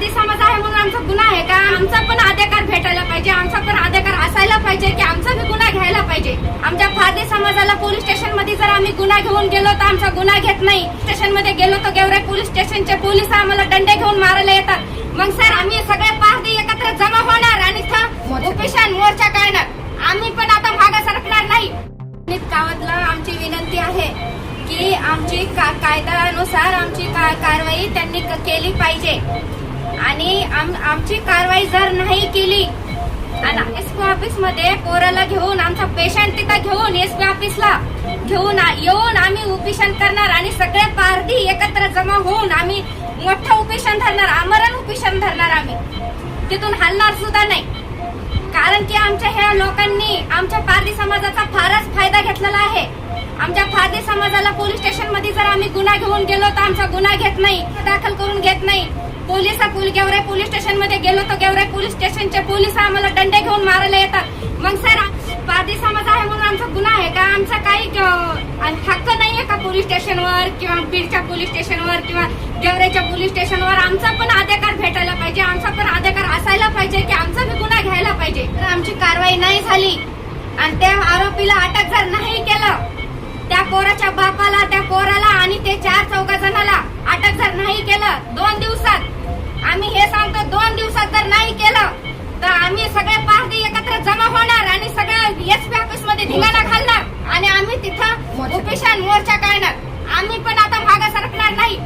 फादी समाज आहे म्हणून आमचा गुन्हा आहे का? आमचा पण अधिकार भेटायला पाहिजे, आमचा पण अधिकार असायला पाहिजे की आमचा भी गुन्हा घ्यायला पाहिजे. आमच्या फादी समाजाला पोलीस स्टेशन मध्ये जर आम्ही गुन्हा घेऊन गेलो तर आमचा गुन्हा घेत नाही. स्टेशन मध्ये गेलो तर गेवराई पोलीस स्टेशनचे पोलीस आम्हाला दंडे घेऊन मारायला येतात. मग सर आम्ही सगळे फादी एकत्र जमा होणार आणि उपोषण मोर्चा काढणार. आम्ही पण आता मागे सरकणार नाही. गावातला आमची विनंती आहे की आमची कायद्यानुसार आमची कारवाई त्यांनी केली पाहिजे आणि आमची कारवाई जर नाही केली आणि एसपी ऑफिस मध्ये पोराला घेऊन आमचा पेशंट तिथं घेऊन एसपी ऑफिसला घेऊन येऊन आम्ही उपोषण करणार आणि सगळे पारधी एकत्र जमा होऊन आम्ही मोठं उपोषण धरणार, आमरण उपोषण धरणार. आम्ही तिथून हलणार सुद्धा नाही. कारण की आमच्या ह्या लोकांनी आमच्या पारधी समाजाचा फारच फायदा घेतलेला आहे. आमच्या फारदी समाजाला पोलीस स्टेशन मध्ये जर आम्ही गुन्हा घेऊन गेलो तर आमचा गुन्हा घेत नाही, दाखल करून घेत नाही. गेवराई पोलीस स्टेशन मध्ये गेलो तर गेवराई पोलीस स्टेशनचे पोलीस आम्हाला दंडे घेऊन मारायला येतात. मग सर पारधी समाज आहे म्हणून आमचा गुन्हा आहे का? आमचा काही हक्क नाहीये का पोलीस स्टेशनवर किंवा बीडच्या पोलीस स्टेशनवर किंवा गेवराईच्या पोलीस स्टेशनवर? आमचा पण अधिकार भेटायला पाहिजे, आमचा पण अधिकार असायला पाहिजे की आमचा भी गुन्हा घ्यायला पाहिजे. तर आमची कारवाई नाही झाली आणि त्या आरोपीला अटक जर नाही केलं, त्या पोराच्या बापाला, त्या पोराला आणि ते 4-4 जणाला अटक जर नाही केलं 2 दिवसात, आम्ही हे सांगतो 2 दिवसात जर नाही केलं तर आम्ही सगळे पारधी एकत्र जमा होणार आणि सगळ्या एसपी ऑफिस मध्ये धिंगाणा घालणार आणि आम्ही तिथं उपोषण मोर्चा काढणार. आम्ही पण आता मागे सरकणार नाही.